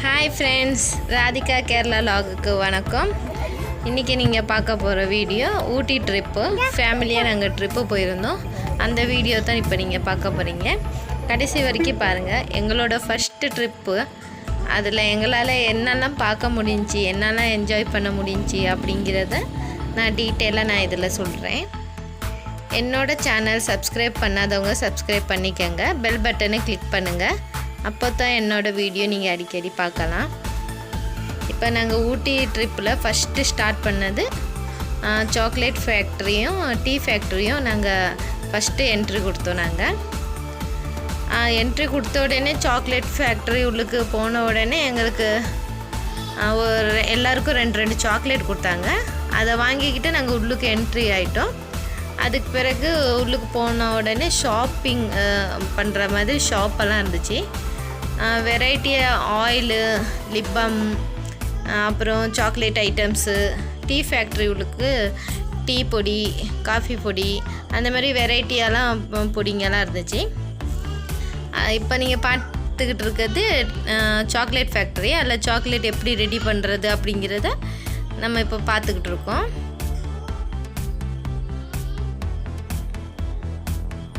Hi friends, Radhika Kerala லாகுக்கு வணக்கம். இன்றைக்கி நீங்கள் பார்க்க போகிற வீடியோ ஊட்டி ட்ரிப்பு. ஃபேமிலியாக நாங்கள் ட்ரிப்பு போயிருந்தோம். அந்த வீடியோ தான் இப்போ நீங்கள் பார்க்க போகிறீங்க. கடைசி வரைக்கும் பாருங்கள். எங்களோட ஃபஸ்ட்டு ட்ரிப்பு, அதில் எங்களால் என்னெல்லாம் பார்க்க முடிஞ்சி, என்னெல்லாம் என்ஜாய் பண்ண முடிஞ்சி அப்படிங்கிறத நான் டீட்டெயிலாக இதில் சொல்கிறேன். என்னோடய சேனல் சப்ஸ்கிரைப் பண்ணாதவங்க சப்ஸ்கிரைப் பண்ணிக்கோங்க. பெல் பட்டனை கிளிக் பண்ணுங்கள். அப்போ தான் என்னோடய வீடியோ நீங்கள் அடிக்கடி பார்க்கலாம். இப்போ நாங்கள் ஊட்டி ட்ரிப்பில் ஃபஸ்ட்டு ஸ்டார்ட் பண்ணது சாக்லேட் ஃபேக்ட்ரியும் டீ ஃபேக்ட்ரியும் நாங்கள் ஃபஸ்ட்டு என்ட்ரி கொடுத்தோம். நாங்கள் என்ட்ரி கொடுத்த உடனே சாக்லேட் ஃபேக்ட்ரி உள்ளுக்கு போன உடனே எங்களுக்கு எல்லாருக்கும் ரெண்டு சாக்லேட் கொடுத்தாங்க. அதை வாங்கிக்கிட்டு நாங்கள் உள்ளுக்கு என்ட்ரி ஆகிட்டோம். அதுக்கு பிறகு உள்ளுக்கு போன உடனே ஷாப்பிங் பண்ணுற மாதிரி ஷாப்பெல்லாம் இருந்துச்சு. வெரைட்டியாக ஆயிலு, லிப் பாம், அப்புறம் சாக்லேட் ஐட்டம்ஸு, டீ ஃபேக்ட்ரி உள்ளுக்கு டீ பொடி, காஃபி பொடி, அந்த மாதிரி வெரைட்டியெல்லாம் பொடிங்கெல்லாம் இருந்துச்சு. இப்போ நீங்கள் பார்த்துக்கிட்டு இருக்கிறது சாக்லேட் ஃபேக்ட்ரி. அதில் சாக்லேட் எப்படி ரெடி பண்ணுறது அப்படிங்கிறத நம்ம இப்போ பார்த்துக்கிட்டு இருக்கோம்.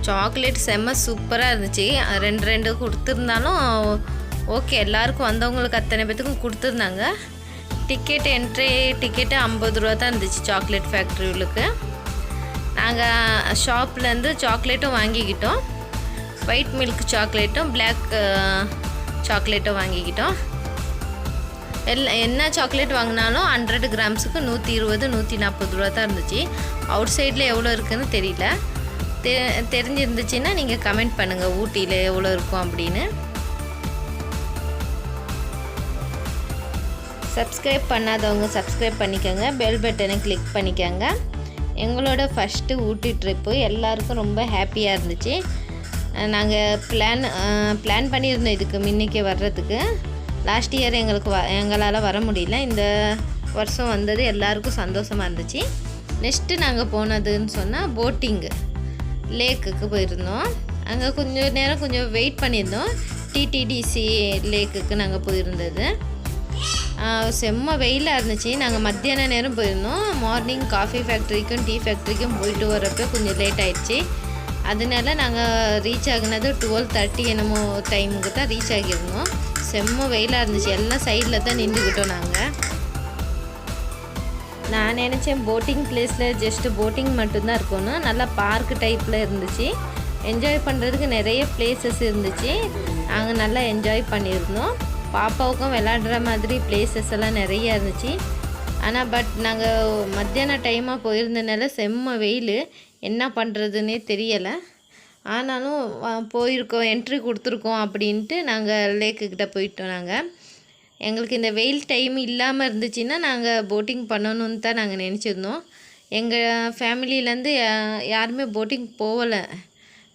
சாக்லேட் செம்ம சூப்பராக இருந்துச்சு. ரெண்டு கொடுத்துருந்தாலும் ஓகே, எல்லாருக்கும் வந்தவங்களுக்கு அத்தனை பேத்துக்கும் கொடுத்துருந்தாங்க. என்ட்ரி டிக்கெட்டு 50 ரூபா தான் இருந்துச்சு சாக்லேட் ஃபேக்ட்ரிகளுக்கு. நாங்கள் ஷாப்லேருந்து சாக்லேட்டும் வாங்கிக்கிட்டோம். ஒயிட் மில்க் சாக்லேட்டும் பிளாக் சாக்லேட்டும் வாங்கிக்கிட்டோம். என்ன சாக்லேட் வாங்கினாலும் 100 கிராம்ஸுக்கு 120, 140 ரூபா தான் இருந்துச்சு. அவுட் சைடில் எவ்வளோ இருக்குதுன்னு தெரியல. தெரிஞ்சிருந்துச்சுன்னா நீங்கள் கமெண்ட் பண்ணுங்கள் ஊட்டியில் எவ்வளோ இருக்கும் அப்படின்னு. சப்ஸ்கிரைப் பண்ணாதவங்க சப்ஸ்கிரைப் பண்ணிக்கோங்க. பெல் பட்டனை கிளிக் பண்ணிக்கோங்க. எங்களோட ஃபஸ்ட்டு ஊட்டி ட்ரிப்பு எல்லாருக்கும் ரொம்ப ஹாப்பியாக இருந்துச்சு. நாங்கள் பிளான் பண்ணியிருந்தோம் இதுக்கு முன்னைக்கே வர்றதுக்கு. லாஸ்ட் இயர் எங்களால் வர முடியல. இந்த வருஷம் வந்தது எல்லாருக்கும் சந்தோஷமாக இருந்துச்சு. நெக்ஸ்ட்டு நாங்கள் போனதுன்னு சொன்னால் போட்டிங்கு லேக்குக்கு போயிருந்தோம். அங்கே கொஞ்சம் நேரம் வெயிட் பண்ணியிருந்தோம். டிடிடிசி லேக்குக்கு நாங்கள் போயிருந்தது. செம்ம வெயிலாக இருந்துச்சு. நாங்கள் மத்தியான நேரம் போயிருந்தோம். மார்னிங் காஃபி ஃபேக்ட்ரிக்கும் டீ ஃபேக்ட்ரிக்கும் போயிட்டு வரப்போ கொஞ்சம் லேட் ஆகிடுச்சு. அதனால நாங்கள் ரீச் ஆகினது 12:30 என்னமோ டைமுக்கு தான் ரீச் ஆகியிருந்தோம். செம்ம வெயிலாக இருந்துச்சு. எல்லாம் சைடில் தான் நின்றுக்கிட்டோம். நான் நினச்சேன் போட்டிங் பிளேஸில் ஜஸ்ட்டு போட்டிங் மட்டும்தான் இருக்கணும். நல்லா பார்க்கு டைப்பில் இருந்துச்சு. என்ஜாய் பண்ணுறதுக்கு நிறைய பிளேசஸ் இருந்துச்சு. நாங்கள் நல்லா என்ஜாய் பண்ணியிருந்தோம். பாப்பாவுக்கும் விளாடுற மாதிரி பிளேசஸ் எல்லாம் நிறைய இருந்துச்சு. ஆனால் நாங்கள் மத்தியான டைமாக போயிருந்தனால செம்ம வெயில், என்ன பண்ணுறதுன்னே தெரியலை. ஆனாலும் போயிருக்கோம், என்ட்ரி கொடுத்துருக்கோம் அப்படின்ட்டு நாங்கள் லேக்குக்கிட்ட போயிட்டோம். எங்களுக்கு இந்த வெயில் டைம் இல்லாமல் இருந்துச்சுன்னா நாங்கள் போட்டிங் பண்ணணுன்னு தான் நாங்கள் நினச்சிருந்தோம். எங்கள் ஃபேமிலியிலேருந்து யாருமே போட்டிங் போகலை.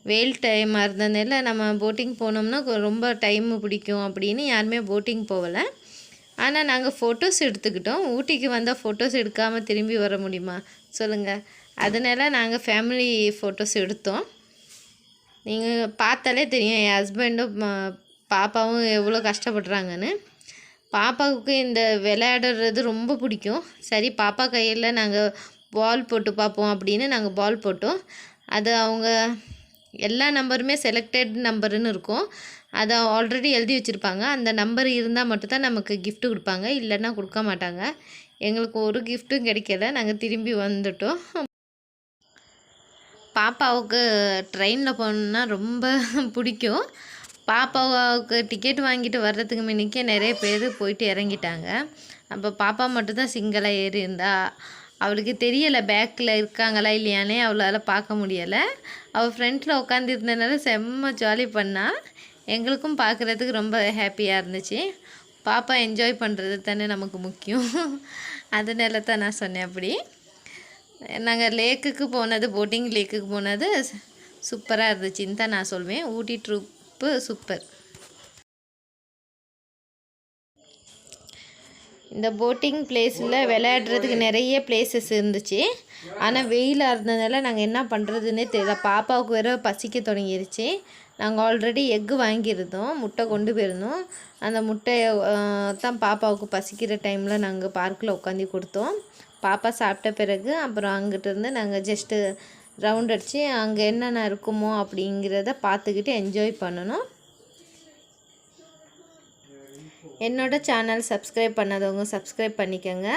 வெயில் டைமாக இருந்ததுனால நம்ம போட்டிங் போனோம்னா ரொம்ப டைமு பிடிக்கும் அப்படின்னு யாருமே போட்டிங் போகலை. ஆனால் நாங்கள் ஃபோட்டோஸ் எடுத்துக்கிட்டோம். ஊட்டிக்கு வந்தால் ஃபோட்டோஸ் எடுக்காமல் திரும்பி வர முடியுமா சொல்லுங்கள்? அதனால நாங்கள் ஃபேமிலி ஃபோட்டோஸ் எடுத்தோம். நீங்கள் பார்த்தாலே தெரியும் என் ஹஸ்பண்டும் பாப்பாவும் எவ்வளோ கஷ்டப்படுறாங்கன்னு. பாப்பாவுக்கு இந்த விளையாடுறது ரொம்ப பிடிக்கும். சரி, பாப்பா கையில் நாங்கள் பால் போட்டு பார்ப்போம் அப்படின்னு நாங்கள் பால் போட்டோம். அது அவங்க எல்லா நம்பருமே செலக்டட் நம்பருன்னு இருக்கும். அதை ஆல்ரெடி எழுதி வச்சுருப்பாங்க. அந்த நம்பர் இருந்தால் மட்டும்தான் நமக்கு கிஃப்ட்டு கொடுப்பாங்க, இல்லைன்னா கொடுக்க மாட்டாங்க. எங்களுக்கு ஒரு கிஃப்ட்டும் கிடைக்கல. நாங்கள் திரும்பி வந்துட்டோம். பாப்பாவுக்கு ட்ரெயினில் போகணுன்னா ரொம்ப பிடிக்கும். பாப்பாவுக்கு டிக்கெட் வாங்கிட்டு வர்றதுக்கு முன்னிக்கே நிறைய பேர் போயிட்டு இறங்கிட்டாங்க. அப்போ பாப்பா மட்டும்தான் சிங்கிளாக ஏறி இருந்தா. அவளுக்கு தெரியலை பேக்கில் இருக்காங்களா இல்லையானே அவளால் பார்க்க முடியலை. அவள் ஃப்ரண்ட்டில் உட்காந்துருந்தனால செம்ம ஜாலி பண்ணா. எங்களுக்கும் பார்க்குறதுக்கு ரொம்ப ஹாப்பியாக இருந்துச்சு. பாப்பா என்ஜாய் பண்ணுறது தானே நமக்கு முக்கியம். அதனால தான் நான் சொன்னேன் அப்படி. நாங்கள் லேக்குக்கு போனது, போட்டிங் லேக்குக்கு போனது சூப்பராக இருந்துச்சுன்னு தான் நான் சொல்வேன். ஊட்டி ட்ரிப்பு சூப்பர். இந்த போட்டிங் பிளேஸில் விளையாடுறதுக்கு நிறைய பிளேசஸ் இருந்துச்சு. ஆனால் வெயிலாக இருந்ததுனால நாங்கள் என்ன பண்ணுறதுன்னே தெரியல. பாப்பாவுக்கு வேறு பசிக்க தொடங்கிருச்சு. நாங்கள் ஆல்ரெடி எக்கு வாங்கியிருந்தோம், முட்டை கொண்டு போயிருந்தோம். அந்த முட்டையை தான் பாப்பாவுக்கு பசிக்கிற டைமில் நாங்கள் பார்க்கில் உட்காந்து கொடுத்தோம். பாப்பா சாப்பிட்ட பிறகு அப்புறம் அங்கிட்டிருந்து நாங்கள் ஜஸ்ட்டு ரவுண்ட் அடித்து அங்கே என்னென்ன இருக்குமோ அப்படிங்கிறத பார்த்துக்கிட்டு என்ஜாய் பண்ணணும். என்னோட சேனல் சப்ஸ்கிரைப் பண்ணாதவங்க சப்ஸ்கிரைப் பண்ணிக்கோங்க.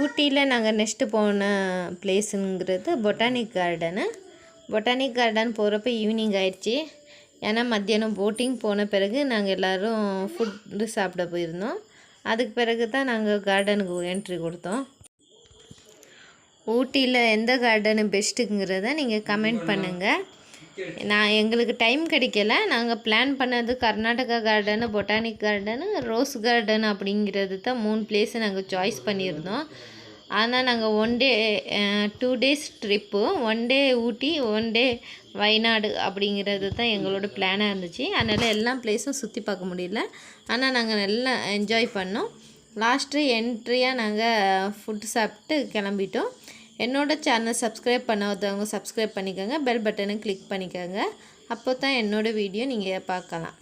ஊட்டியில் நாங்கள் நெக்ஸ்ட்டு போன பிளேஸுங்கிறது பொட்டானிக் கார்டனு. பொட்டானிக் கார்டன் போகிறப்ப ஈவினிங் ஆயிடுச்சு. ஏன்னா மத்தியானம் போட்டிங் போன பிறகு நாங்கள் எல்லோரும் ஃபுட்டு சாப்பிட போயிருந்தோம். அதுக்கு பிறகு தான் நாங்கள் கார்டனுக்கு என்ட்ரி கொடுத்தோம். ஊட்டியில் எந்த கார்டனு பெஸ்ட்டுங்கிறத நீங்கள் கமெண்ட் பண்ணுங்கள். எங்களுக்கு டைம் கிடைக்கல. நாங்கள் பிளான் பண்ணது Karnataka garden, botanic garden, rose garden அப்படிங்கிறது தான் 3 பிளேஸு நாங்கள் சாய்ஸ் பண்ணியிருந்தோம். ஆனால் நாங்கள் 1 டே 2 டேஸ் ட்ரிப்பு, 1 டே ஊட்டி 1 டே வயநாடு அப்படிங்கிறது தான் எங்களோட பிளானாக இருந்துச்சு. அதனால் எல்லா பிளேஸும் சுற்றி பார்க்க முடியல. ஆனால் நாங்கள் நல்லா என்ஜாய் பண்ணோம். லாஸ்ட்டு என்ட்ரியாக நாங்கள் ஃபுட்டு சாப்பிட்டு கிளம்பிட்டோம். என்னோடய சேனல் சப்ஸ்கிரைப் பண்ணாதவங்க சப்ஸ்கிரைப் பண்ணிக்கோங்க. பெல் பட்டனை கிளிக் பண்ணிக்கோங்க. அப்போ தான் என்னோடய வீடியோ நீங்கள் பார்க்கலாம்.